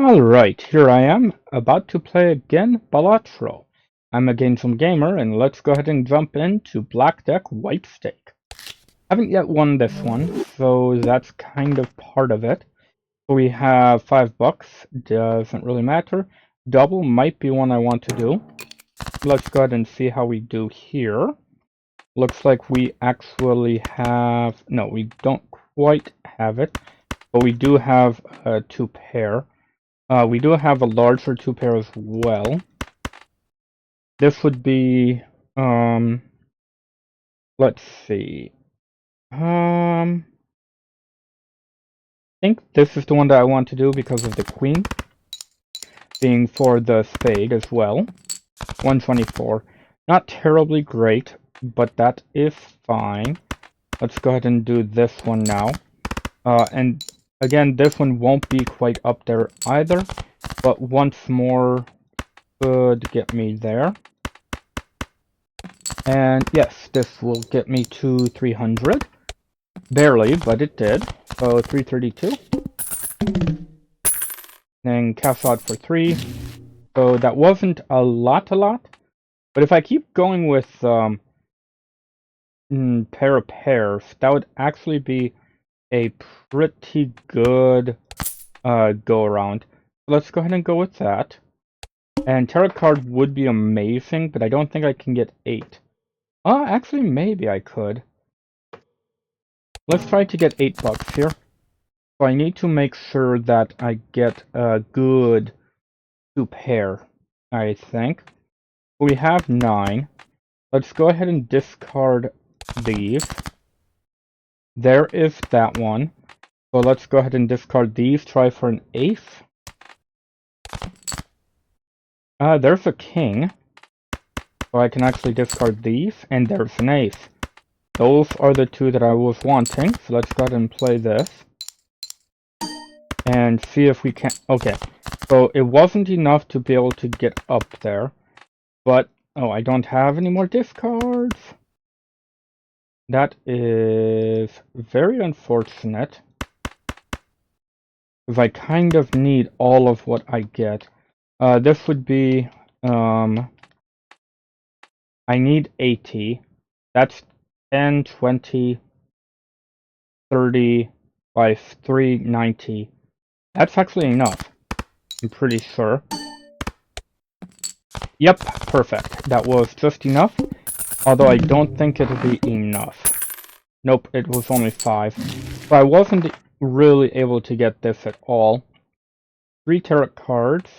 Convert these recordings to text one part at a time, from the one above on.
Alright, here I am, about to play again Balatro. I'm a Gamesome Gamer, and let's go ahead and jump into Black Deck White Stake. Haven't yet won this one, so that's kind of part of it. We have $5, doesn't really matter. Double might be one I want to do. Let's go ahead and see how we do here. Looks like we actually have... No, we don't quite have it, but we do have a 2-pair. We do have a larger 2-pair as well. This would be, let's see. I think this is the one that I want to do because of the queen being for the spade as well. 124. Not terribly great, but that is fine. Let's go ahead and do this one now. And again, this one won't be quite up there either, but once more could get me there. And yes, this will get me to 300. Barely, but it did. So 332. Then cash out for 3. So that wasn't a lot. But if I keep going with pair of pairs, that would actually be a pretty good go around. Let's go ahead and go with that. And tarot card would be amazing, but I don't think I can get 8. Actually, maybe I could. Let's try to get $8 here. So I need to make sure that I get a good 2-pair, I think. We have 9. Let's go ahead and discard these. There is that one. So let's go ahead and discard these, try for an ace. There's a king. So I can actually discard these, and there's an ace. Those are the two that I was wanting, so let's go ahead and play this. And see if we can... Okay, so it wasn't enough to be able to get up there. But, oh, I don't have any more discards. That is very unfortunate. Because I kind of need all of what I get. This would be... I need 80. That's 10, 20, 30 by 390. That's actually enough. I'm pretty sure. Yep, perfect. That was just enough. Although I don't think it'll be enough. Nope, it was only 5. So I wasn't really able to get this at all. 3 tarot cards.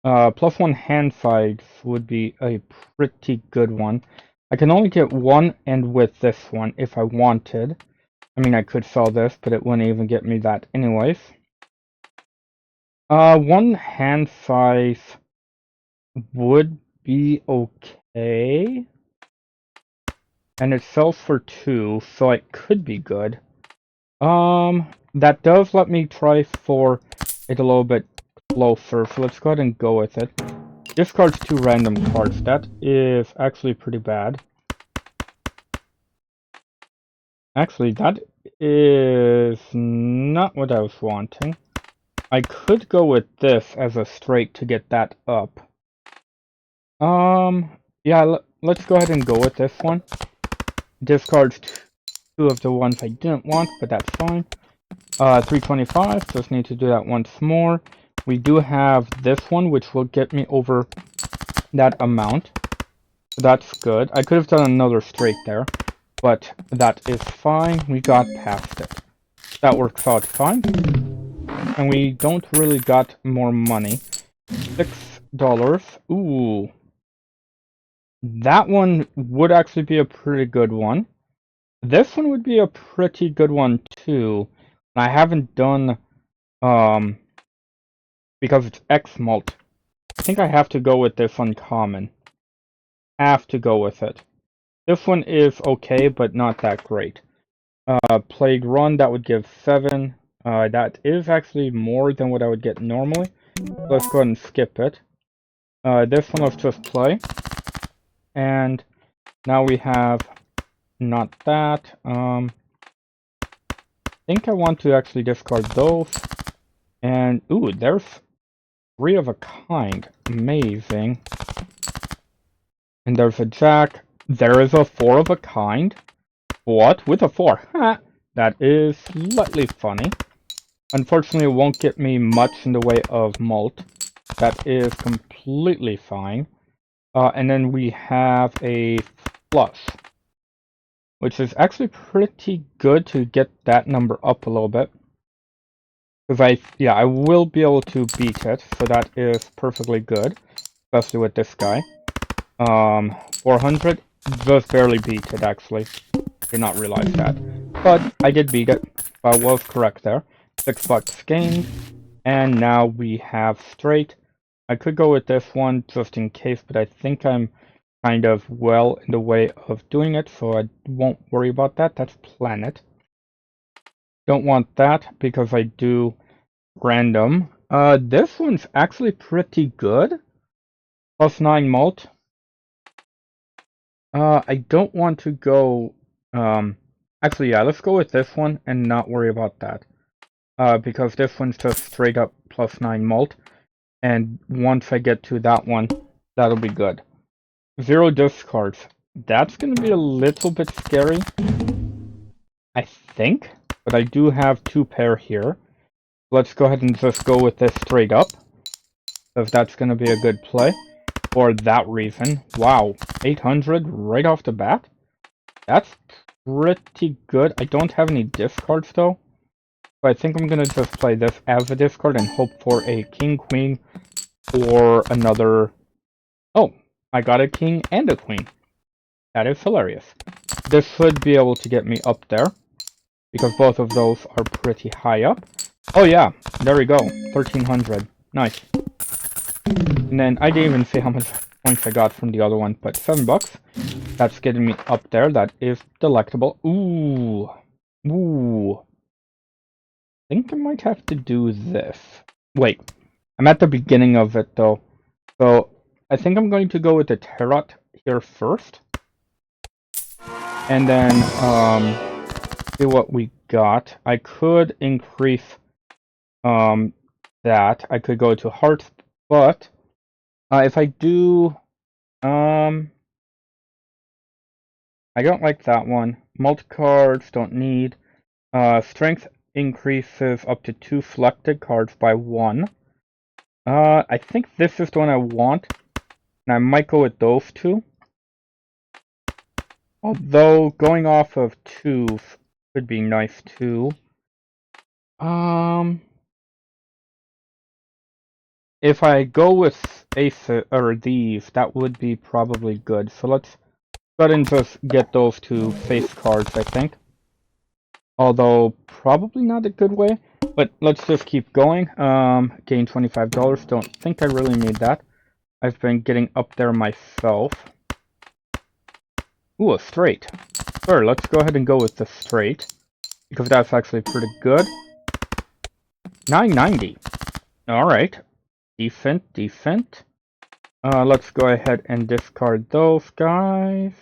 Plus 1 hand size would be a pretty good one. I can only get 1 and with this one if I wanted. I mean, I could sell this, but it wouldn't even get me that anyways. 1 hand size would be okay. And it sells for 2, so it could be good. That does let me try for it a little bit closer, so let's go ahead and go with it. Discards 2 random cards. That is actually pretty bad. Actually, that is not what I was wanting. I could go with this as a straight to get that up. Yeah, let's go ahead and go with this one. Discards 2 of the ones I didn't want, but that's fine. 325, just need to do that once more. We do have this one, which will get me over that amount. That's good. I could have done another straight there, but that is fine. We got past it. That works out fine. And we don't really got more money. $6. Ooh. That one would actually be a pretty good one. This one would be a pretty good one too. I haven't done, because it's X-Malt. I think I have to go with this uncommon. Have to go with it. This one is okay, but not that great. Plague Run, that would give 7. That is actually more than what I would get normally. Let's go ahead and skip it. This one, let's just play. And now we have not that. I think I want to actually discard those. And, ooh, there's 3 of a kind. Amazing. And there's a jack. There is a 4 of a kind. What? With a 4? Ha! That is slightly funny. Unfortunately, it won't get me much in the way of malt. That is completely fine. And then we have a flush, which is actually pretty good to get that number up a little bit. Because I will be able to beat it, so that is perfectly good, especially with this guy. 400, just barely beat it, actually. Did not realize that. But I did beat it. I was correct there. $6 gained. And now we have straight. I could go with this one just in case, but I think I'm kind of well in the way of doing it, so I won't worry about that. That's planet. Don't want that because I do random. This one's actually pretty good. +9 malt. I don't want to go, actually, yeah, let's go with this one and not worry about that. Because this one's just straight up +9 malt. And once I get to that one, that'll be good. 0 discards. That's gonna be a little bit scary, I think. But I do have 2 pair here. Let's go ahead and just go with this straight up, if that's gonna be a good play. For that reason. Wow, 800 right off the bat? That's pretty good. I don't have any discards though. So I think I'm gonna just play this as a discard and hope for a king, queen, or another... Oh, I got a king and a queen. That is hilarious. This should be able to get me up there, because both of those are pretty high up. Oh yeah, there we go, 1300. Nice. And then I didn't even see how much points I got from the other one, but $7. That's getting me up there. That is delectable. Ooh. Ooh. I think I might have to do this. Wait. I'm at the beginning of it, though. So, I think I'm going to go with the tarot here first. And then, see what we got. I could increase, that. I could go to hearts, but... if I do, I don't like that one. Multi-cards, don't need. Strength increases up to 2 selected cards by 1. I think this is the one I want, and I might go with those 2. Although, going off of 2 could be nice too. If I go with ace or these, that would be probably good. So let's go ahead and just get those 2 face cards, I think. Although, probably not a good way. But let's just keep going. Gain $25. Don't think I really need that. I've been getting up there myself. Ooh, a straight. Sure, let's go ahead and go with the straight. Because that's actually pretty good. 990. Alright. Decent, decent. Let's go ahead and discard those guys.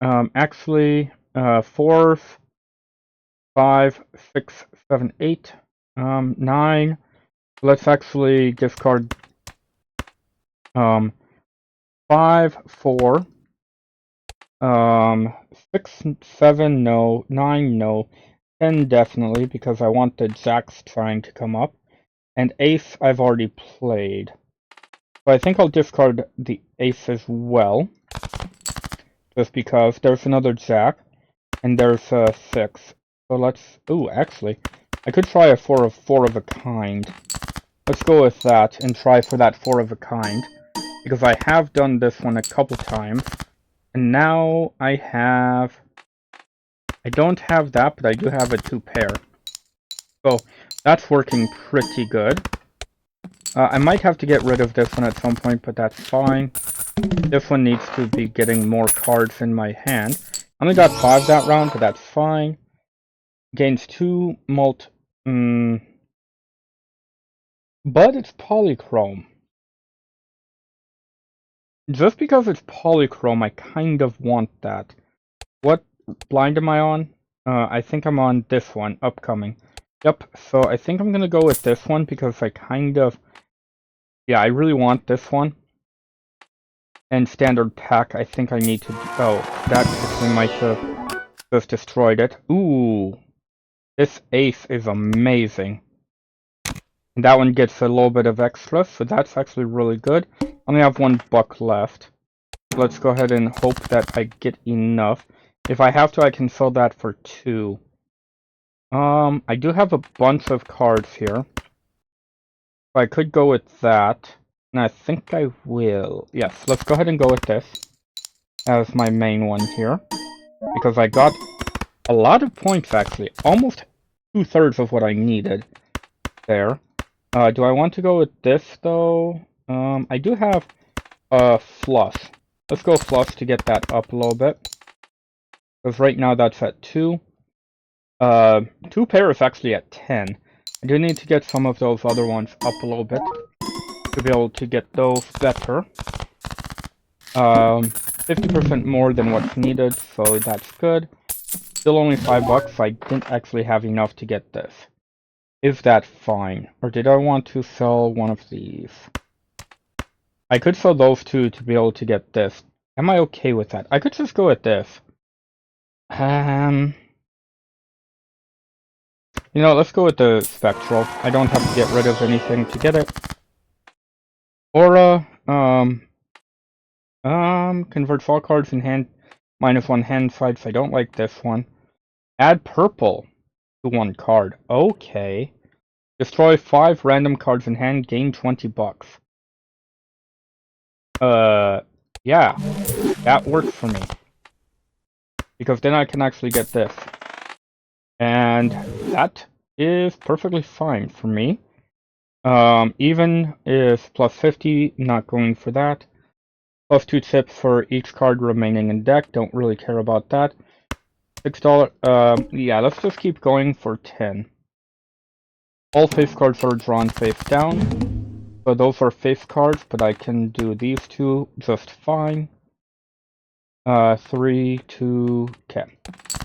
Actually, 4, 5, 6, 7, 8, 9. Let's actually discard 5, 4, 6, 7, no, 9, no, 10 definitely, because I want the jacks trying to come up. And ace I've already played. So I think I'll discard the ace as well. Just because there's another jack. And there's a 6. So let's... Ooh, actually. I could try a 4 of a kind. Let's go with that and try for that 4 of a kind. Because I have done this one a couple times. And now I have... I don't have that, but I do have a 2 pair. So that's working pretty good. I might have to get rid of this one at some point, but that's fine. This one needs to be getting more cards in my hand. I only got 5 that round, but that's fine. Gains 2 malt. But it's polychrome. Just because it's polychrome, I kind of want that. What blind am I on? I think I'm on this one, upcoming. Yep, so I think I'm gonna go with this one because I kind of... Yeah, I really want this one. And standard pack, I think I need to... Oh, that actually might have just destroyed it. Ooh, this ace is amazing. And that one gets a little bit of extra, so that's actually really good. I only have $1 left. Let's go ahead and hope that I get enough. If I have to, I can sell that for 2. I do have a bunch of cards here. I could go with that. And I think I will. Yes, let's go ahead and go with this as my main one here. Because I got a lot of points, actually. Almost 2/3 of what I needed there. Do I want to go with this, though? I do have flush. Let's go flush to get that up a little bit. Because right now that's at 2. 2 pair is actually at 10. I do need to get some of those other ones up a little bit to be able to get those better. 50% more than what's needed, so that's good. Still only $5, I didn't actually have enough to get this. Is that fine? Or did I want to sell one of these? I could sell those two to be able to get this. Am I okay with that? I could just go with this. You know, let's go with the Spectral. I don't have to get rid of anything to get it. Aura, converts all cards in hand, -1 hand size. I don't like this one. Add purple to 1 card. Okay. Destroy 5 random cards in hand, gain $20. Yeah. That works for me. Because then I can actually get this. And that is perfectly fine for me. Even is +50, not going for that. +2 chips for each card remaining in deck, don't really care about that. $6, yeah, let's just keep going for 10. All face cards are drawn face down. So those are face cards, but I can do these two just fine. 3, 2, okay.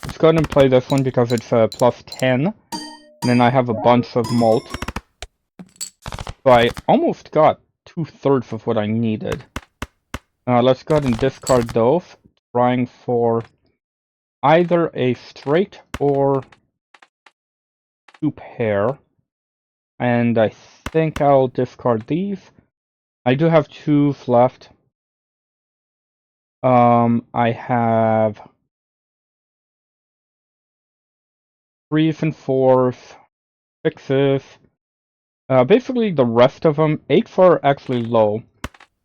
Let's go ahead and play this one because it's a +10. And then I have a bunch of malt. So I almost got 2/3 of what I needed. Let's go ahead and discard those, trying for either a straight or 2 pair. And I think I'll discard these. I do have 2s left. I have 3s and 4s, 6s. Basically the rest of them, 8s are actually low,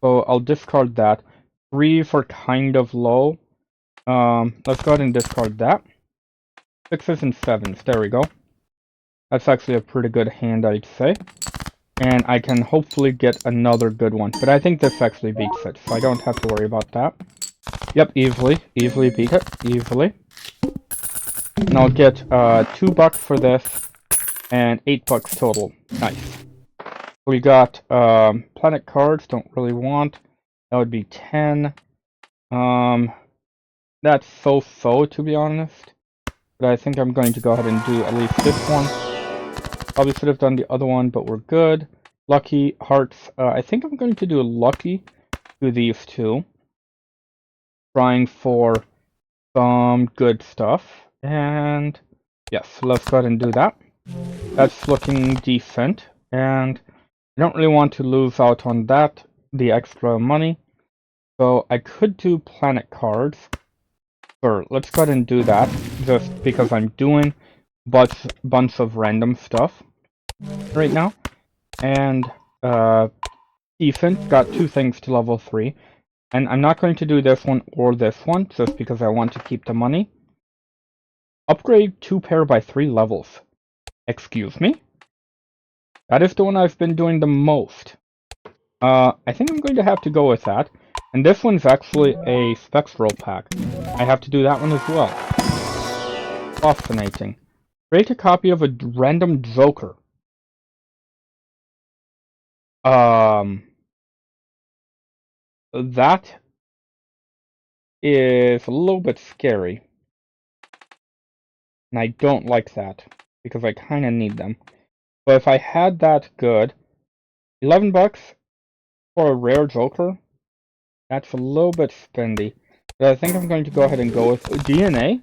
so I'll discard that. 3s are kind of low. Let's go ahead and discard that. 6s and 7s, there we go. That's actually a pretty good hand, I'd say. And I can hopefully get another good one. But I think this actually beats it, so I don't have to worry about that. Yep, easily. Easily beat it. Easily. And I'll get $2 for this, and $8 total. Nice. We got planet cards, don't really want. That would be 10. That's so-so, to be honest. But I think I'm going to go ahead and do at least this one. Probably should have done the other one, but we're good. Lucky, hearts. I think I'm going to do a lucky to these two. Trying for some good stuff. And yes, let's go ahead and do that. That's looking decent. And I don't really want to lose out on that, the extra money. So I could do planet cards. Sure, let's go ahead and do that. Just because I'm doing bunch of random stuff right now. And decent, got 2 things to level 3. And I'm not going to do this one or this one, just because I want to keep the money. Upgrade 2 pair by 3 levels. Excuse me? That is the one I've been doing the most. I think I'm going to have to go with that. And this one's actually a spectral pack. I have to do that one as well. Fascinating. Create a copy of a random Joker. That is a little bit scary. And I don't like that. because I kind of need them. But if I had that good, $11 for a rare Joker, that's a little bit spendy. But I think I'm going to go ahead and go with DNA.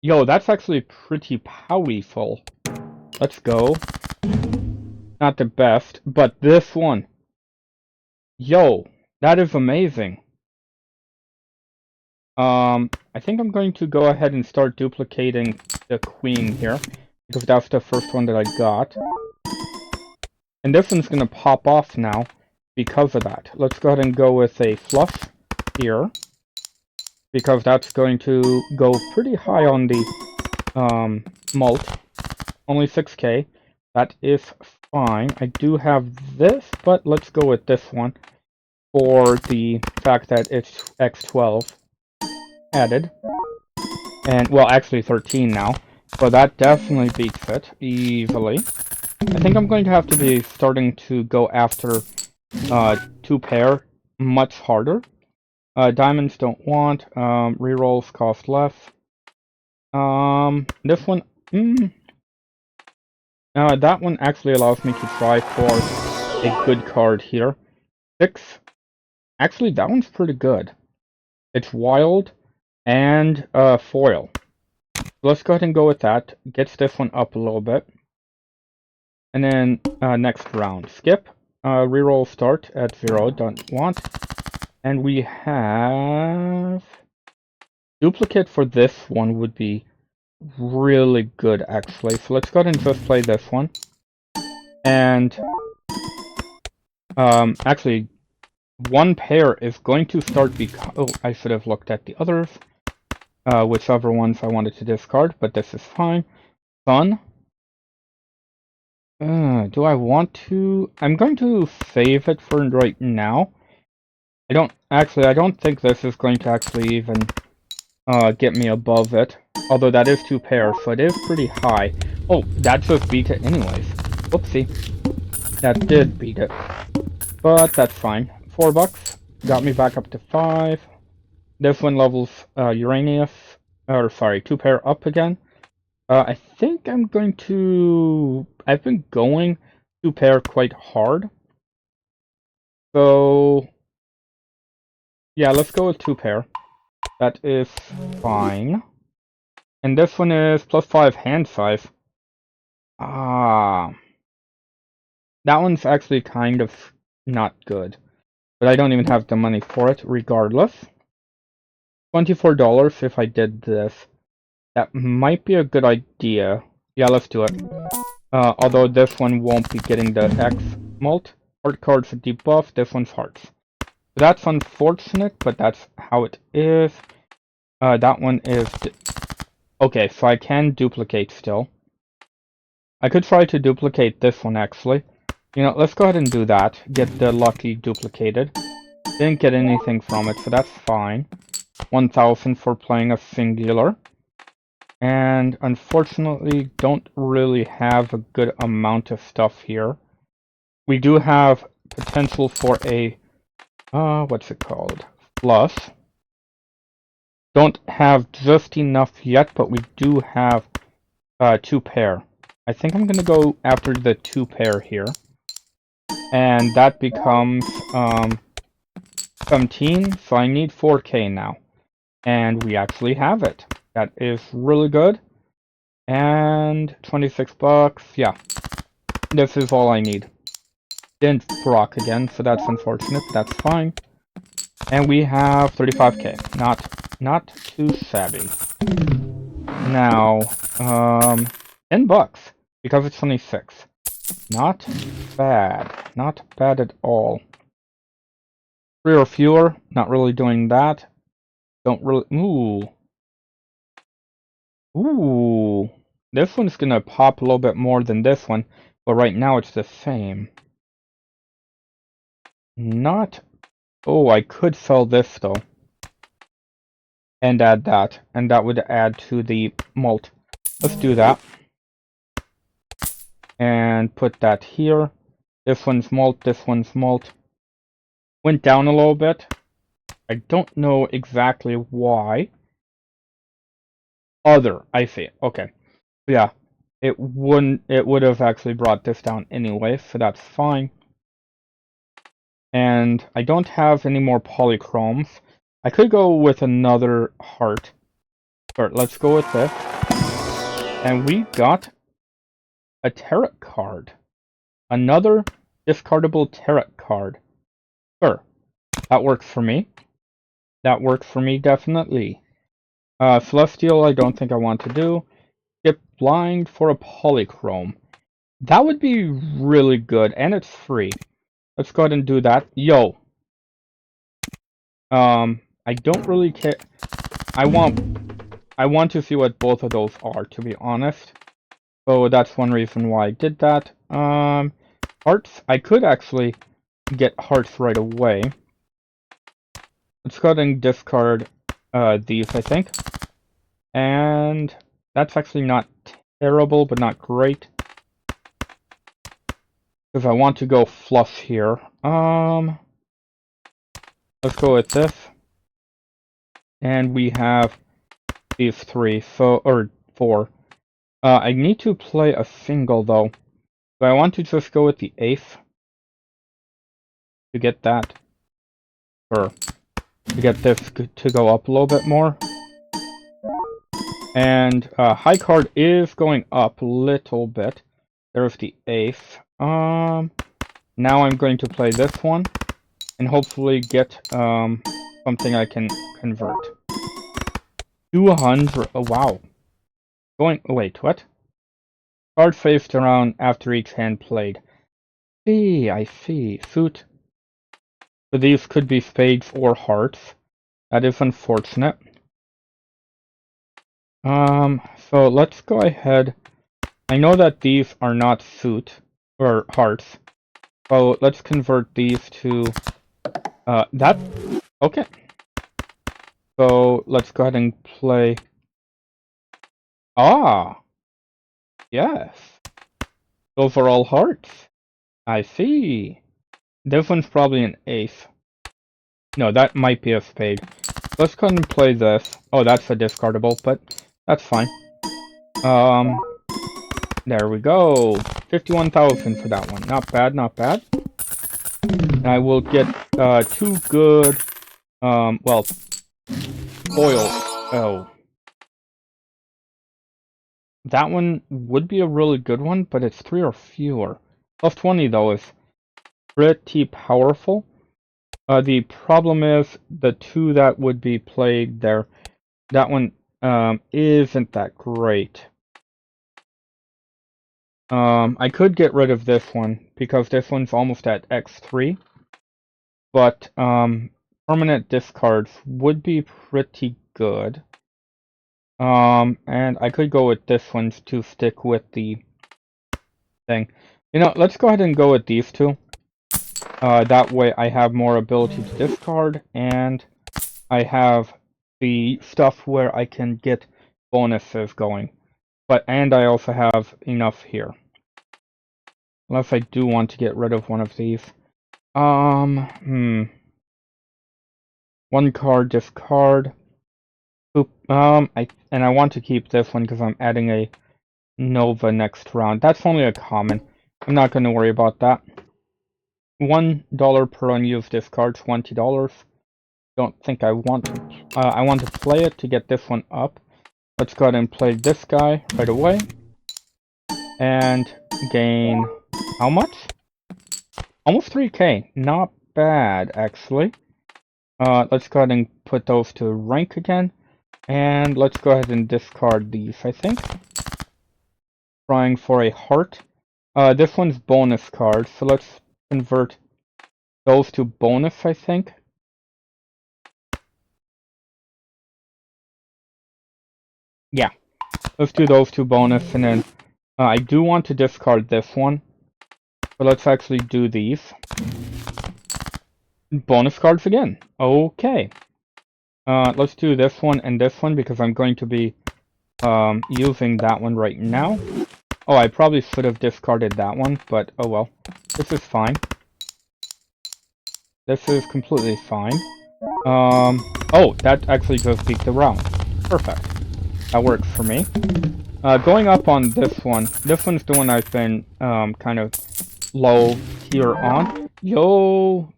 Yo, that's actually pretty powerful. Let's go. Not the best, but this one. Yo, that is amazing. I think I'm going to go ahead and start duplicating the queen here, because that's the first one that I got. And this one's gonna pop off now because of that. Let's go ahead and go with a flush here, because that's going to go pretty high on the mult. Only 6k. That is fine. I do have this, but let's go with this one for the fact that it's x12 added. And, well, actually 13 now. So that definitely beats it easily. I think I'm going to have to be starting to go after 2-pair much harder. Diamonds don't want. Rerolls cost less. This one, that one actually allows me to try for a good card here. 6. Actually, that one's pretty good. It's wild and foil. Let's go ahead and go with that. Gets this one up a little bit. And then next round, skip. Reroll start at 0, don't want. And we have duplicate for this one would be really good actually. So let's go ahead and just play this one. And actually 1-pair is going to start because oh, I should have looked at the others. Whichever ones I wanted to discard, but this is fine. Fun. Do I want to? I'm going to save it for right now. I don't think this is going to actually even get me above it. Although that is 2-pair, so it is pretty high. Oh, that just beat it anyways. Whoopsie. That did beat it. But that's fine. $4 got me back up to 5. This one levels Uranus, or sorry, 2-pair up again. I think I'm going to... I've been going 2-pair quite hard. So... yeah, let's go with 2-pair. That is fine. And this one is +5 hand size. Ah. That one's actually kind of not good. But I don't even have the money for it, regardless. $24 if I did this. That might be a good idea. Yeah, let's do it. Although this one won't be getting the X mult. Heart card's a debuff, this one's hearts. That's unfortunate, but that's how it is. That one is... okay, so I can duplicate still. I could try to duplicate this one, actually. You know, let's go ahead and do that. Get the lucky duplicated. Didn't get anything from it, so that's fine. 1,000 for playing a singular. And unfortunately, don't really have a good amount of stuff here. We do have potential for a... what's it called? Plus. Don't have just enough yet, but we do have 2-pair. I think I'm gonna go after the 2-pair here. And that becomes 17, so I need 4k now. And we actually have it. That is really good. And $26, yeah. This is all I need. Didn't proc again, so that's unfortunate, but that's fine. And we have 35k. Not too shabby. Now, $10 because it's 26. Not bad. Not bad at all. 3 or fewer. Not really doing that. Don't really. Ooh. This one's gonna pop a little bit more than this one, but right now it's the same. Not. Oh, I could sell this though. And add that. And that would add to the mult. Let's do that. And put that here. This one's mult, this one's mult. Went down a little bit. I don't know exactly why. Other, I see. Okay. Yeah, it would have actually brought this down anyway, so that's fine. And I don't have any more polychromes. I could go with another heart. But let's go with this. And we got a tarot card. Another discardable tarot card. Sure, that works for me. That works for me, definitely. Celestial, I don't think I want to do. Get blind for a polychrome. That would be really good, and it's free. Let's go ahead and do that. Yo. I don't really care. I want to see what both of those are, to be honest. So that's one reason why I did that. Hearts. I could actually get hearts right away. Let's go ahead and discard these, I think. And that's actually not terrible, but not great. Because I want to go flush here. Let's go with this. And we have these three, or four. I need to play a single, though. So I want to just go with the eighth. To get that. Or to get this to go up a little bit more. And high card is going up a little bit. There's the eighth. Now I'm going to play this one. And hopefully get something I can convert. 200. Oh, wow. Wait, what? Card faced around after each hand played. I see. Suit. So these could be spades or hearts. That is unfortunate. So let's go ahead. I know that these are not suit or hearts. So let's convert these to that. Okay. So let's go ahead and play. Ah, yes. Those are all hearts. I see. This one's probably an eighth. No, that might be a spade. Let's go ahead and play this. Oh, that's a discardable, but that's fine. There we go. 51,000 for that one. Not bad, not bad. And I will get 2 good, well, foil. Oh. That one would be a really good one, but it's 3 or fewer. Plus 20, though, is pretty powerful. The problem is the 2 that would be played there. That one isn't that great. I could get rid of this one, because this one's almost at X3. But, permanent discards would be pretty good. And I could go with this one to stick with the thing. You know, let's go ahead and go with these two. That way I have more ability to discard, and I have the stuff where I can get bonuses going. And I also have enough here. Unless I do want to get rid of one of these. One card, discard. I want to keep this one because I'm adding a Nova next round. That's only a common. I'm not going to worry about that. $1 per unused discard, $20. Don't think I want to. I want to play it to get this one up. Let's go ahead and play this guy right away. And gain how much? Almost 3k. Not bad, actually. Let's go ahead and put those to rank again. And let's go ahead and discard these, I think. Trying for a heart. This one's bonus card, so let's convert those to bonus, I think. Yeah, let's do those two bonus, and then I do want to discard this one. So let's actually do these. Bonus cards again. Okay. Let's do this one and this one, because I'm going to be using that one right now. Oh, I probably should have discarded that one, but oh well. This is fine. This is completely fine. Oh, that actually just beat the round. Perfect. That works for me. Going up on this one. This one's the one I've been kind of low tier on. Yo,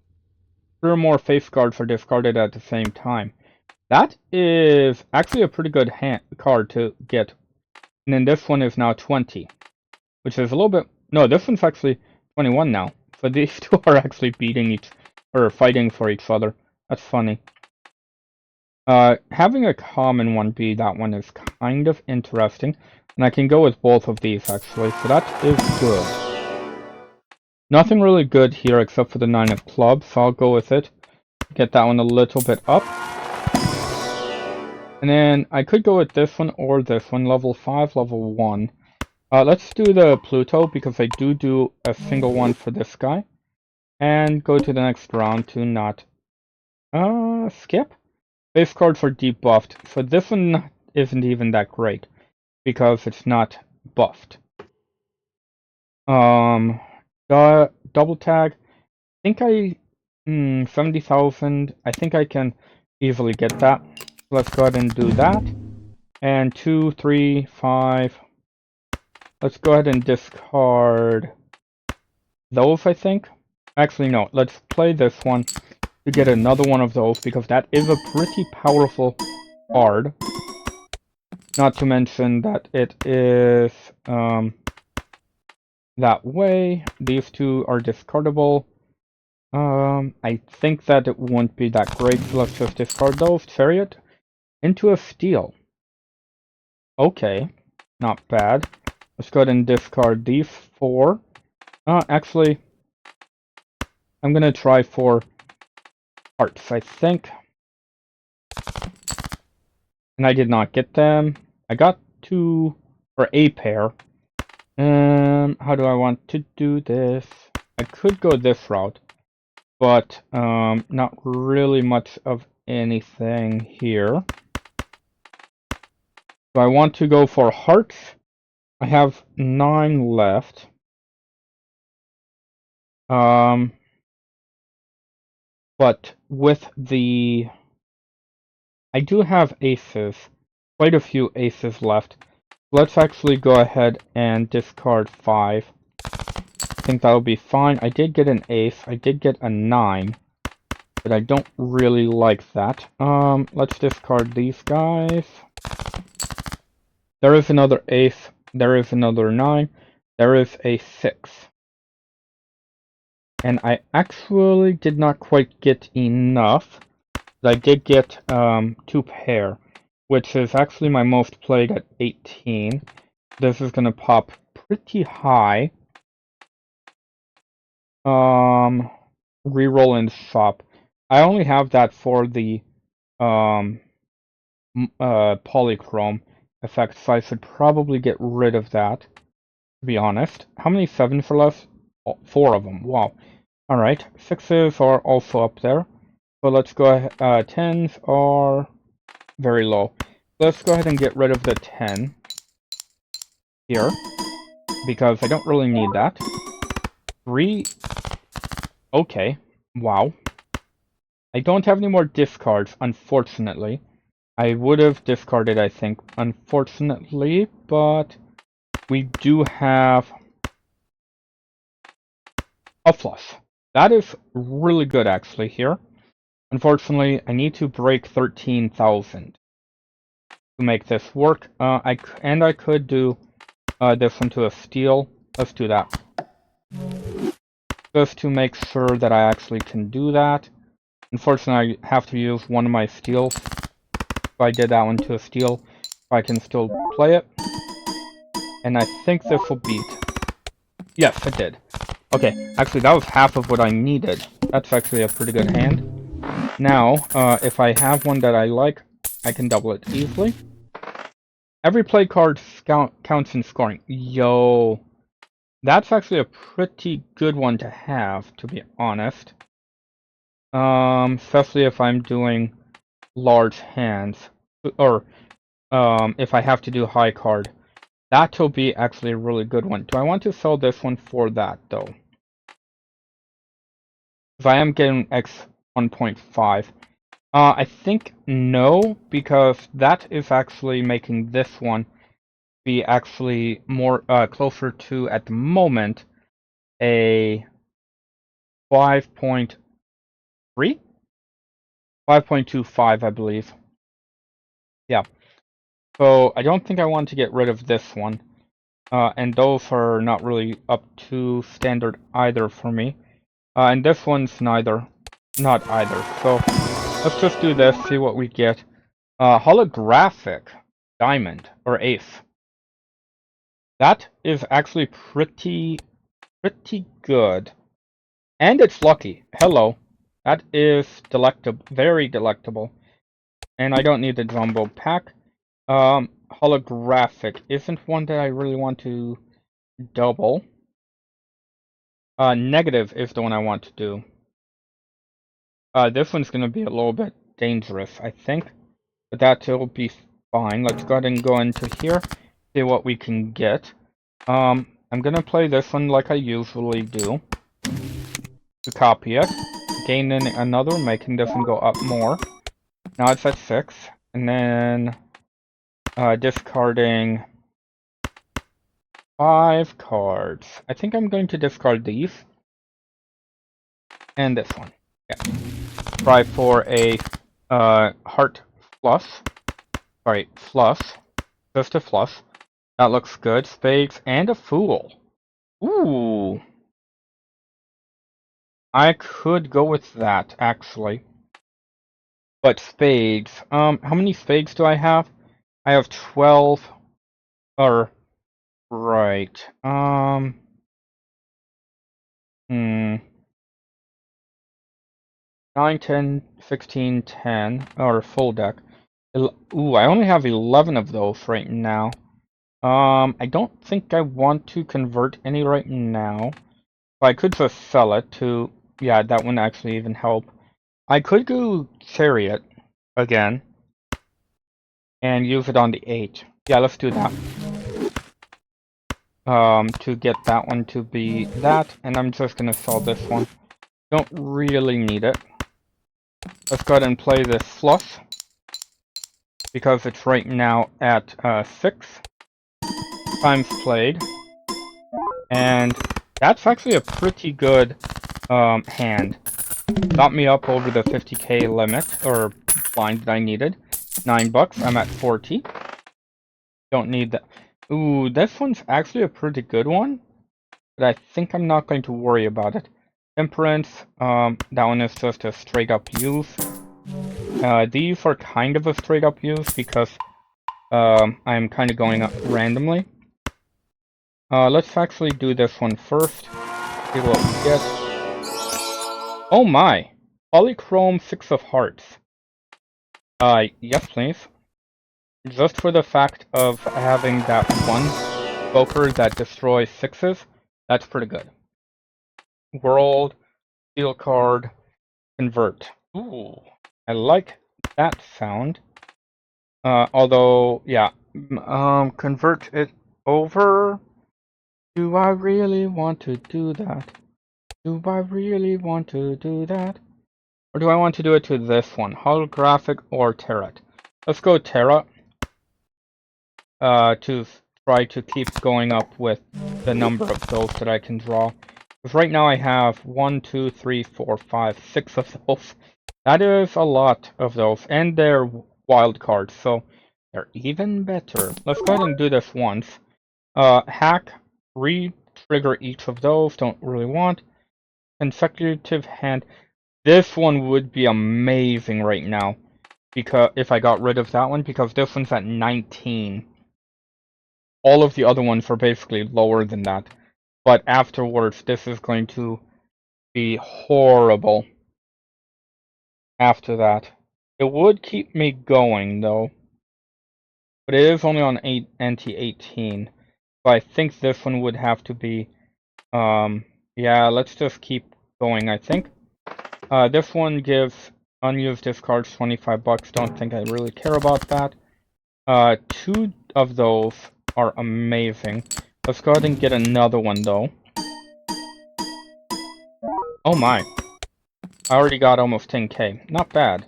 3 or more face guards are discarded at the same time. That is actually a pretty good card to get. And then this one is now 20, which is a little bit... No, this one's actually 21 now. So these two are actually fighting for each other. That's funny. Having a common one be that one is kind of interesting. And I can go with both of these, actually. So that is good. Nothing really good here except for the 9 of clubs, so I'll go with it. Get that one a little bit up. And then I could go with this one or this one, level 5, level 1. Let's do the Pluto, because I do a single one for this guy. And go to the next round to not... skip? Base cards are debuffed, so this one isn't even that great, because it's not buffed. Double tag. I think 70,000. I think I can easily get that. Let's go ahead and do that. And 2, 3, 5. Let's go ahead and discard those, I think. Actually, no. Let's play this one to get another one of those, because that is a pretty powerful card. Not to mention that it is that way. These two are discardable. I think that it won't be that great, so let's just discard those. Chariot into a steel. Okay, not bad. Let's go ahead and discard these 4. Actually, I'm gonna try for hearts, I think. And I did not get them. I got 2 or a pair. How do I want to do this? I could go this route, but not really much of anything here. So I want to go for hearts. I have 9 left. But with the... I do have aces. Quite a few aces left. Let's actually go ahead and discard 5. I think that'll be fine. I did get an ace. I did get a 9. But I don't really like that. Let's discard these guys. There is another ace. There is another 9. There is a 6. And I actually did not quite get enough. But I did get 2 pair, which is actually my most played at 18. This is gonna pop pretty high. Reroll and shop. I only have that for the polychrome effect, so I should probably get rid of that, to be honest. How many 7s are left? Oh, 4 of them. Wow. Alright, 6s are also up there. So let's go ahead. 10s are very low. Let's go ahead and get rid of the 10 here, because I don't really need that. 3. Okay. Wow. I don't have any more discards, unfortunately. I would have discarded, I think, unfortunately, but we do have a flush. That is really good, actually, here. Unfortunately, I need to break 13,000 to make this work. I could do this one to a steal. Let's do that. Just to make sure that I actually can do that. Unfortunately, I have to use one of my steals. If I did that one to a steal, I can still play it. And I think this will beat. Yes, it did. Okay, actually that was half of what I needed. That's actually a pretty good hand. Now, if I have one that I like, I can double it easily. Every play card counts in scoring. Yo. That's actually a pretty good one to have, to be honest. Especially if I'm doing large hands. Or, if I have to do high card. That will be actually a really good one. Do I want to sell this one for that, though? If I am getting X 1.5. I think no, because that is actually making this one be actually more closer to, at the moment, a 5.3? 5.25, I believe. Yeah. So I don't think I want to get rid of this one. And those are not really up to standard either for me. And this one's not either. So let's just do this, see what we get. Holographic diamond, or ace. That is actually pretty good. And it's lucky. Hello. That is delectable, very delectable. And I don't need the jumbo pack. Holographic isn't one that I really want to double. Negative is the one I want to do. This one's gonna be a little bit dangerous, I think. But that will be fine. Let's go ahead and go into here, see what we can get. I'm gonna play this one like I usually do. To copy it. Gain in another, making this one go up more. Now it's at 6. And then discarding 5 cards. I think I'm going to discard these. And this one. Yeah. Try for a heart flush. Sorry, flush. Just a flush. That looks good. Spades and a fool. Ooh. I could go with that, actually. But spades. How many spades do I have? I have 12. Or, right. 9, 10, 16, 10. Or full deck. Ooh, I only have 11 of those right now. I don't think I want to convert any right now. But I could just sell it to... Yeah, that wouldn't actually even help. I could go Chariot again. And use it on the 8. Yeah, let's do that. To get that one to be that. And I'm just gonna sell this one. Don't really need it. Let's go ahead and play this flush. Because it's right now at 6 times played. And that's actually a pretty good hand. Got me up over the 50k limit, or blind that I needed. $9, I'm at 40. Don't need that. Ooh, this one's actually a pretty good one. But I think I'm not going to worry about it. Temperance, that one is just a straight up use. These are kind of a straight up use because I'm kind of going up randomly. Let's actually do this one first. See what we get. Oh my! Polychrome 6 of Hearts. Yes please. Just for the fact of having that one poker that destroys 6s, that's pretty good. World, steel card, convert. Ooh, I like that sound. Although, yeah, convert it over. Do I really want to do that? Do I really want to do that? Or do I want to do it to this one? Holographic or Tarot? Let's go Tarot. To try to keep going up with the number of those that I can draw. Because right now I have 1, 2, 3, 4, 5, 6 of those. That is a lot of those. And they're wild cards, so they're even better. Let's go ahead and do this once. Hack, re-trigger each of those, don't really want. Consecutive hand. This one would be amazing right now. Because if I got rid of that one, because this one's at 19. All of the other ones are basically lower than that. But afterwards, this is going to be horrible. After that. It would keep me going, though. But it is only on anti-18. So I think this one would have to be... yeah, let's just keep going, I think. This one gives unused discards $25. Don't think I really care about that. 2 of those are amazing. Let's go ahead and get another one, though. Oh my. I already got almost 10k. Not bad.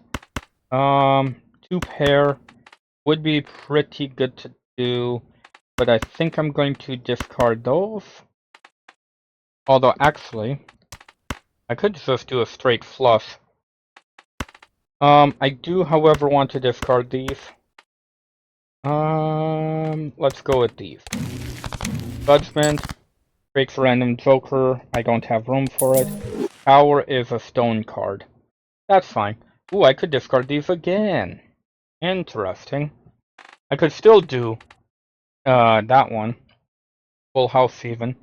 2 pair would be pretty good to do. but I think I'm going to discard those. Although, actually, I could just do a straight flush. I do, however, want to discard these. Let's go with these. Judgment, breaks random joker, I don't have room for it. Power is a stone card. That's fine. Ooh, I could discard these again. Interesting. I could still do, that one. Full house even.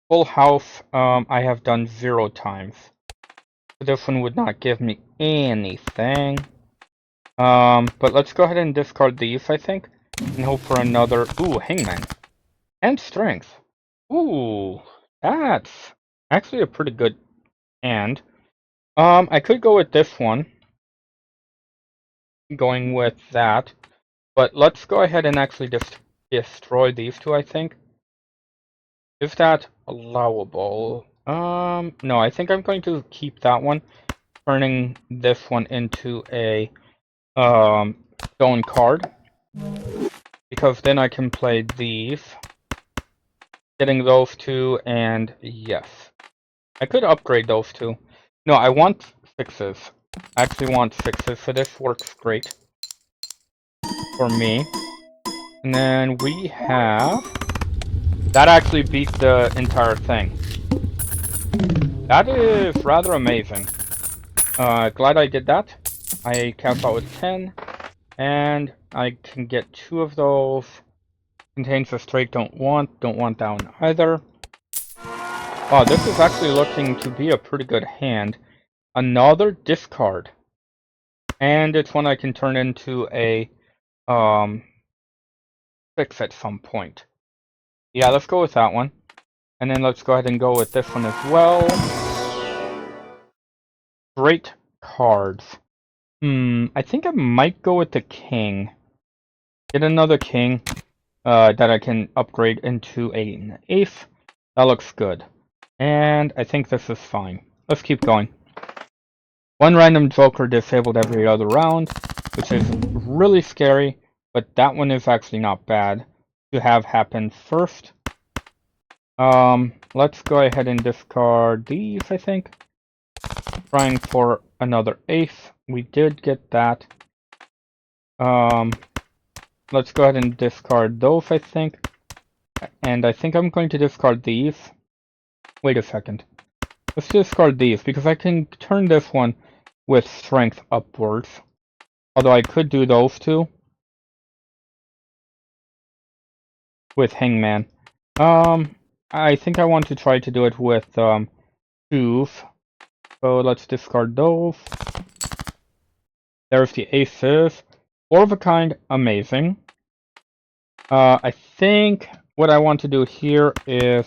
Full house, I have done 0 times. This one would not give me anything. But let's go ahead and discard these, I think. And hope for another, ooh, Hangman. And Strength. Ooh, that's actually a pretty good hand. I could go with this one. Going with that. But let's go ahead and actually just destroy these two, I think. Is that allowable? No, I think I'm going to keep that one. Turning this one into a, stone card. Because then I can play these. Getting those two, and yes. I could upgrade those two. No, I want 6s. I actually want 6s, so this works great for me. And then we have... That actually beat the entire thing. That is rather amazing. Glad I did that. I cap out with 10, and I can get 2 of those. Contains a straight don't want down either. Oh, this is actually looking to be a pretty good hand. Another discard. And it's one I can turn into a, fix at some point. Yeah, let's go with that one. And then let's go ahead and go with this one as well. Great cards. I think I might go with the king. Get another king that I can upgrade into an ace. That looks good. And I think this is fine. Let's keep going. One random joker disabled every other round, which is really scary, but that one is actually not bad to have happen first. Let's go ahead and discard these, I think. Trying for another ace. We did get that. Let's go ahead and discard those, I think. And I think I'm going to discard these. Wait a second. Let's discard these, because I can turn this one with strength upwards. Although I could do those two. With Hangman. I think I want to try to do it with, twos. So let's discard those. There's the aces. 4 of a kind, amazing. I think what I want to do here is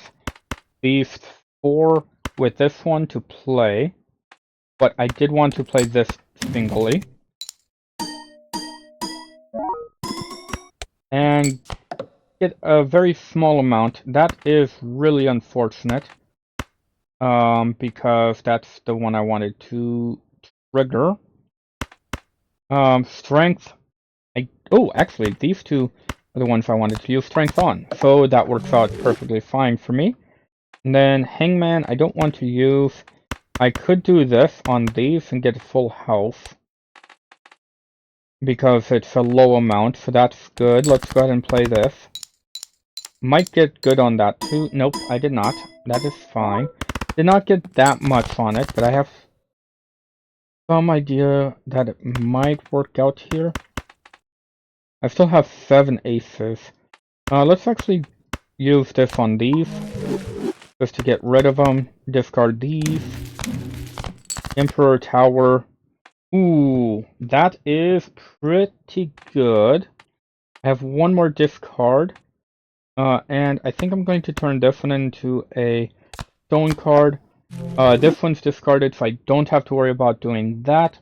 these 4 with this one to play. But I did want to play this singly. And get a very small amount. That is really unfortunate. Because that's the one I wanted to trigger. Strength. Oh, actually, these two are the ones I wanted to use strength on. So that works out perfectly fine for me. And then Hangman, I don't want to use. I could do this on these and get a full house. Because it's a low amount, so that's good. Let's go ahead and play this. Might get good on that too. Nope, I did not. That is fine. Did not get that much on it, but I have some idea that it might work out here. I still have 7 aces. Let's actually use this on these. Just to get rid of them. Discard these. Emperor Tower. Ooh, that is pretty good. I have one more discard. And I think I'm going to turn this one into a stone card. This one's discarded, so I don't have to worry about doing that.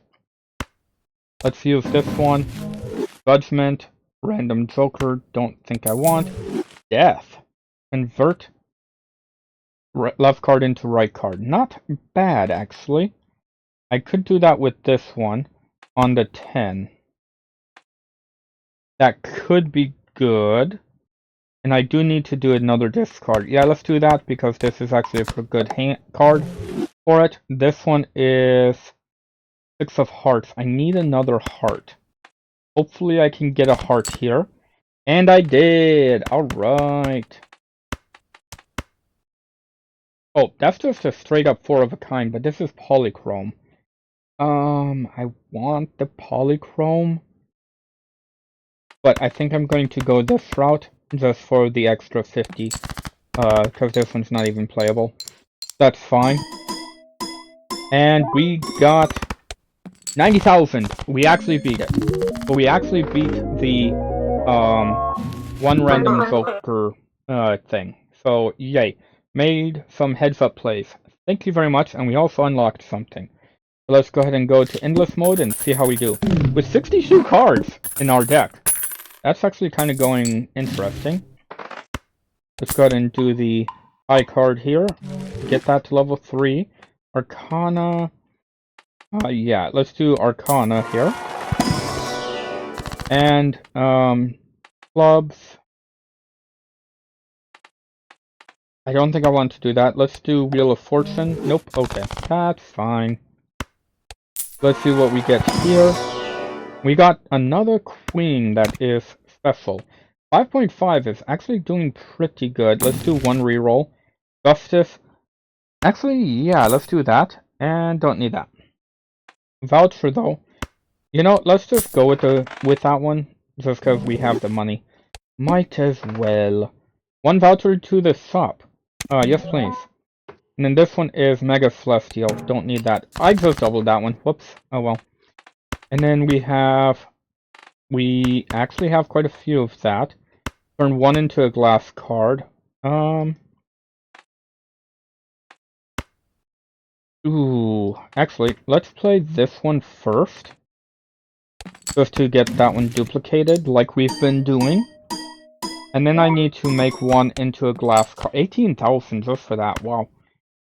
Let's use this one. Judgment. Random joker. Don't think I want. Death. Convert left card into right card. Not bad, actually. I could do that with this one on the 10. That could be good. And I do need to do another discard. Yeah, let's do that because this is actually a pretty good card for it. This one is 6 of hearts. I need another heart. Hopefully I can get a heart here. And I did! Alright. Oh, that's just a straight up 4 of a kind, but this is polychrome. I want the polychrome. But I think I'm going to go this route just for the extra 50. Because this one's not even playable. That's fine. And we got 90,000. We actually beat it. But we actually beat the one random Joker thing. So yay. Made some heads up plays. Thank you very much, and we also unlocked something. So let's go ahead and go to endless mode and see how we do. With 62 cards in our deck. That's actually kind of going interesting. Let's go ahead and do the high card here. Get that to level 3. Arcana. Yeah, let's do Arcana here. And, clubs. I don't think I want to do that. Let's do Wheel of Fortune. Nope, okay. That's fine. Let's see what we get here. We got another queen that is special. 5.5 is actually doing pretty good. Let's do one reroll. Justice. Actually, yeah, let's do that. And don't need that. Voucher, though. You know, let's just go with that one. Just because we have the money. Might as well. One voucher to the shop. Yes, please. And then this one is Mega Celestial. Don't need that. I just doubled that one. Whoops. Oh well. And then we actually have quite a few of that. Turn one into a glass card. Ooh. Actually, let's play this one first. Just to get that one duplicated, like we've been doing. And then I need to make one into a glass card. 18,000 just for that. Wow.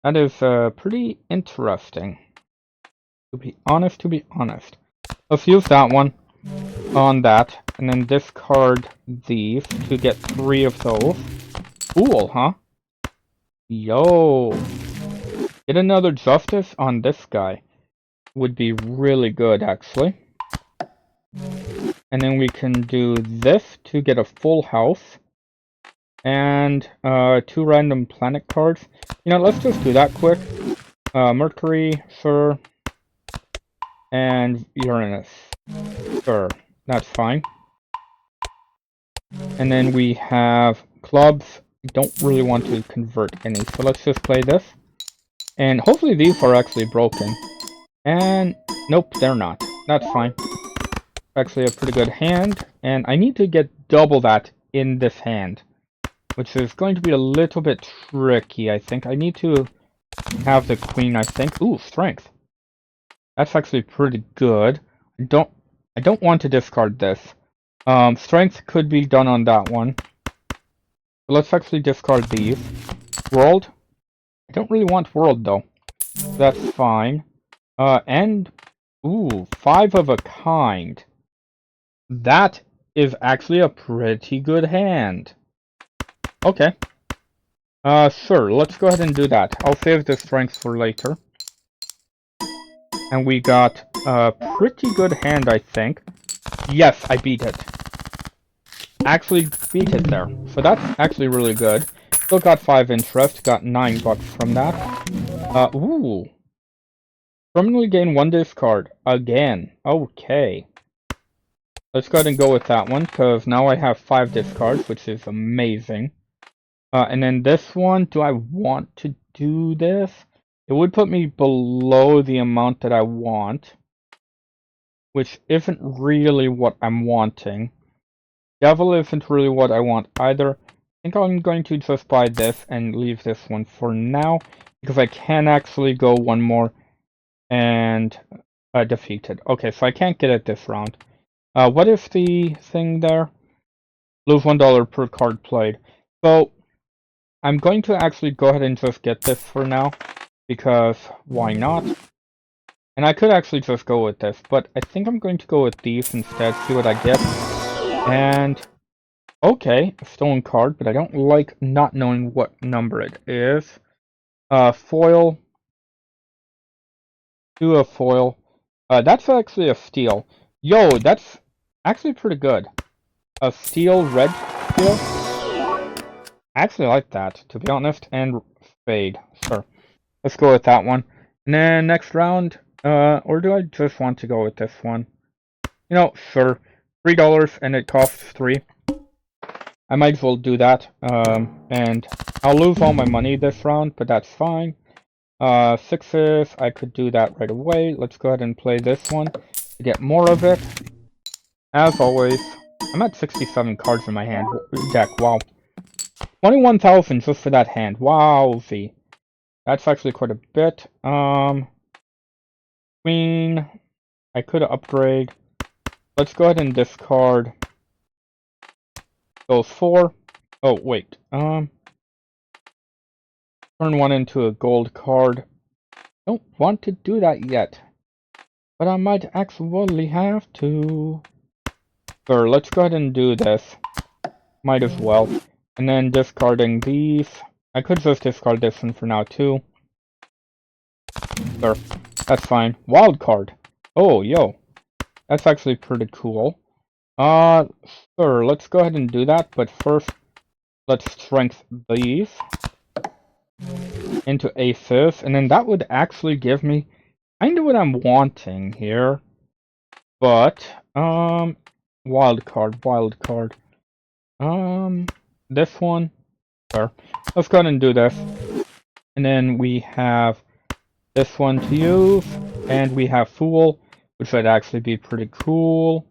That is pretty interesting. To be honest. Let's use that one on that, and then discard these to get 3 of those. Cool, huh? Yo. Get another justice on this guy. Would be really good, actually. And then we can do this to get a full house. And 2 random planet cards. You know, let's just do that quick. Mercury, sure. And Uranus. Sure, that's fine. And then we have clubs. Don't really want to convert any, so let's just play this. And hopefully these are actually broken. And nope, they're not. That's fine. Actually a pretty good hand. And I need to get double that in this hand. Which is going to be a little bit tricky, I think. I need to have the queen, I think. Ooh, strength. That's actually pretty good. I don't want to discard this. Strength could be done on that one. So let's actually discard these. World. I don't really want world, though. That's fine. And... Ooh, 5 of a kind. That is actually a pretty good hand. Okay. Sure, let's go ahead and do that. I'll save the strength for later. And we got a pretty good hand, I think. Yes, I beat it. Actually beat it there. So that's actually really good. Still got 5 interest, got 9 bucks from that. Ooh. Permanently gain 1 discard. Again. Okay. Let's go ahead and go with that one, because now I have 5 discards, which is amazing. And then this one, do I want to do this? It would put me below the amount that I want, which isn't really what I'm wanting. Devil isn't really what I want either. I think I'm going to just buy this and leave this one for now, because I can actually go one more and defeat it. Okay, so I can't get it this round. What is the thing there? Lose $1 per card played. So I'm going to actually go ahead and just get this for now, because why not? And I could actually just go with this, but I think I'm going to go with these instead, see what I get. And Okay, a stolen card, but I don't like not knowing what number it is. Foil. Do a foil. That's actually a steal. Yo, that's actually pretty good. A steel, red steel. I actually like that, to be honest. And fade. Sure. Let's go with that one. And then next round, or do I just want to go with this one? You know, sure. $3 and it costs 3. I might as well do that. And I'll lose all my money this round, but that's fine. Sixes, I could do that right away. Let's go ahead and play this one to get more of it. As always, I'm at 67 cards in my hand deck. Wow. 21,000 just for that hand. Wowzy. That's actually quite a bit. Queen. I could upgrade. Let's go ahead and discard those 4. Oh, wait. Turn one into a gold card. Don't want to do that yet. But I might actually have to. Sure, let's go ahead and do this. Might as well. And then discarding these. I could just discard this one for now too. Sure, that's fine. Wild card. Oh, yo. That's actually pretty cool. Sure, let's go ahead and do that, but first, let's strengthen these into aces, and then that would actually give me kind of what I'm wanting here. But, wild card. This one. Sure. Let's go ahead and do this. And then we have this one to use, and we have Fool, which would actually be pretty cool.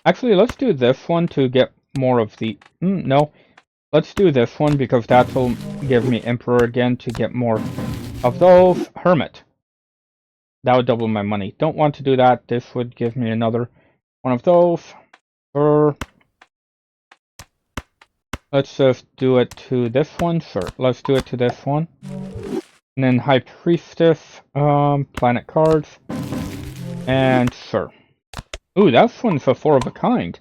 Actually, let's do this one to get more of the... no. Let's do this one because that will give me Emperor again to get more of those. Hermit. That would double my money. Don't want to do that. This would give me another one of those. Let's just do it to this one. Sure. Let's do it to this one. And then High Priestess. Planet cards. And sure. Ooh, that one's a 4 of a kind.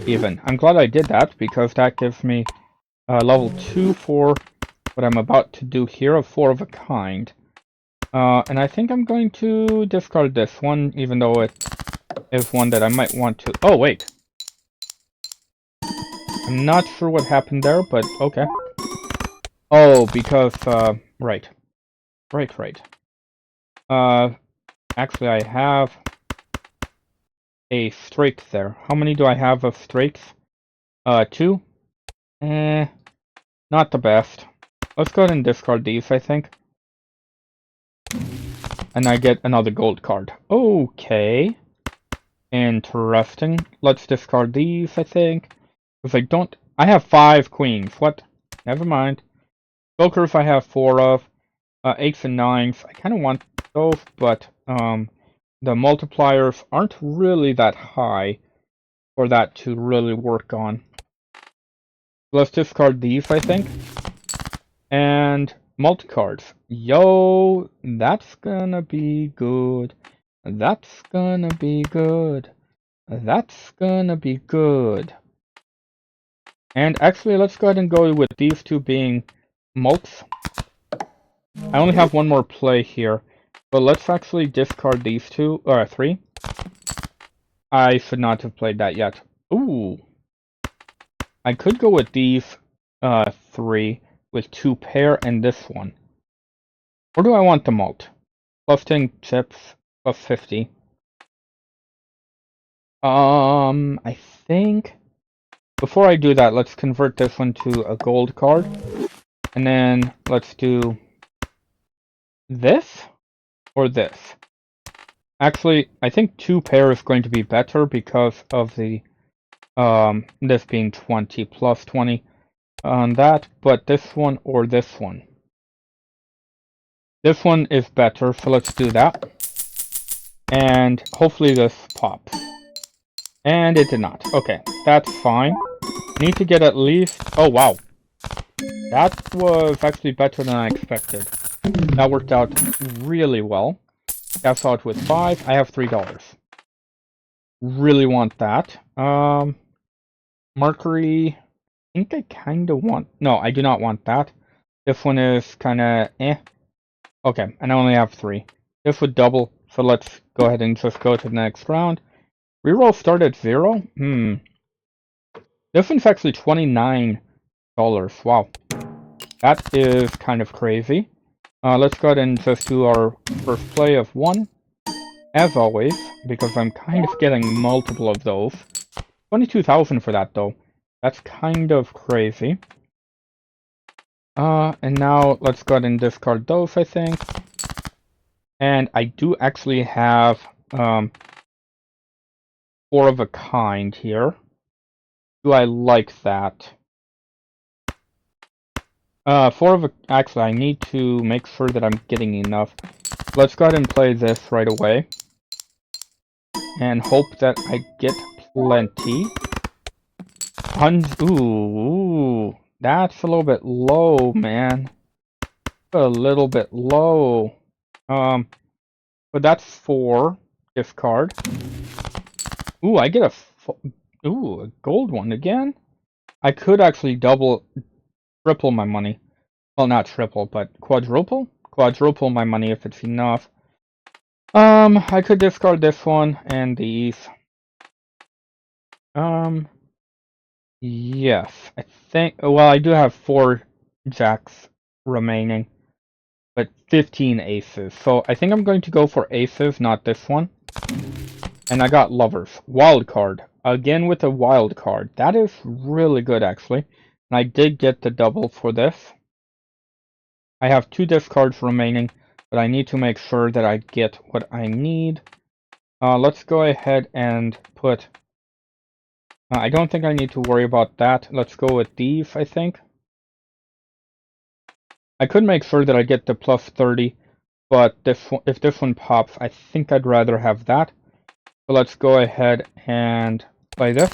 Even. I'm glad I did that because that gives me level 2 for what I'm about to do here, a 4 of a kind. And I think I'm going to discard this one, even though it is one that I might want to... Oh, wait. I'm not sure what happened there, but okay. Oh, because, right. Actually, I have a straight there. How many do I have of straights? 2? Not the best. Let's go ahead and discard these, I think. And I get another gold card. Okay. Interesting. Let's discard these, I think. Because I don't... I have 5 queens. What? Never mind. Jokers I have 4 of. 8s and 9s. I kind of want those, but the multipliers aren't really that high for that to really work on. Let's discard these, I think. And multi-cards. Yo, that's gonna be good. That's gonna be good. That's gonna be good. And actually, let's go ahead and go with these two being mults. I only have one more play here, but let's actually discard these 2, or 3. I should not have played that yet. Ooh. I could go with these 3 with 2 pair and this one. Or do I want the mult? Plus 10 chips, plus 50. I think... Before I do that, let's convert this one to a gold card. And then let's do this or this. Actually, I think 2 pair is going to be better because of the this being 20 plus 20 on that, but this one or this one. This one is better, so let's do that. And hopefully this pops. And it did not. Okay, that's fine. Need to get at least... Oh, wow. That was actually better than I expected. That worked out really well. Cash out with 5. I have $3. Really want that. Mercury, I think I kind of want... No, I do not want that. This one is kind of eh. Okay, and I only have 3. This would double, so let's go ahead and just go to the next round. Reroll start at 0? This one's actually $29. Wow. That is kind of crazy. Let's go ahead and just do our first play of 1. As always, because I'm kind of getting multiple of those. 22,000 for that, though. That's kind of crazy. And now let's go ahead and discard those, I think. And I do actually have, 4 of a kind here. Do I like that? 4 of a... Actually, I need to make sure that I'm getting enough. Let's go ahead and play this right away. And hope that I get plenty. Ooh, that's a little bit low, man. A little bit low. But that's 4. Discard. Ooh, I get a gold one again? I could actually triple my money. Well, not triple, but quadruple? Quadruple my money if it's enough. I could discard this one and these. Yes, I think, well, I do have 4 jacks remaining, but 15 aces. So I think I'm going to go for aces, not this one. And I got lovers. Wild card. Again with a wild card. That is really good, actually. And I did get the double for this. I have 2 discards remaining, but I need to make sure that I get what I need. Let's go ahead and put... I don't think I need to worry about that. Let's go with these, I think. I could make sure that I get the plus 30, but if this one pops, I think I'd rather have that. So let's go ahead and play this.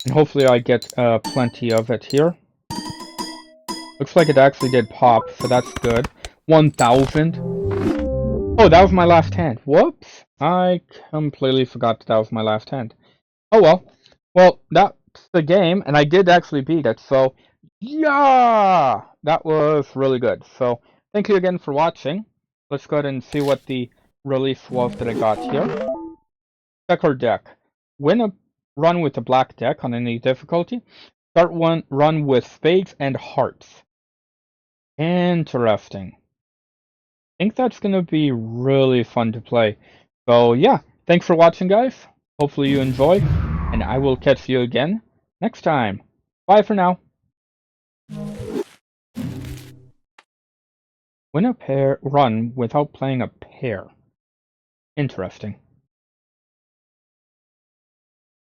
And hopefully I get plenty of it here. Looks like it actually did pop, so that's good. 1,000. Oh, that was my last hand. Whoops. I completely forgot that was my last hand. Oh well. Well, that's the game, and I did actually beat it, so yeah! That was really good. So, thank you again for watching. Let's go ahead and see what the release was that I got here. Checker deck. Win a run with a black deck on any difficulty. Start one run with spades and hearts. Interesting. I think that's going to be really fun to play. So, yeah. Thanks for watching, guys. Hopefully you enjoyed. And I will catch you again next time. Bye for now. Win a pair run without playing a pair. Interesting.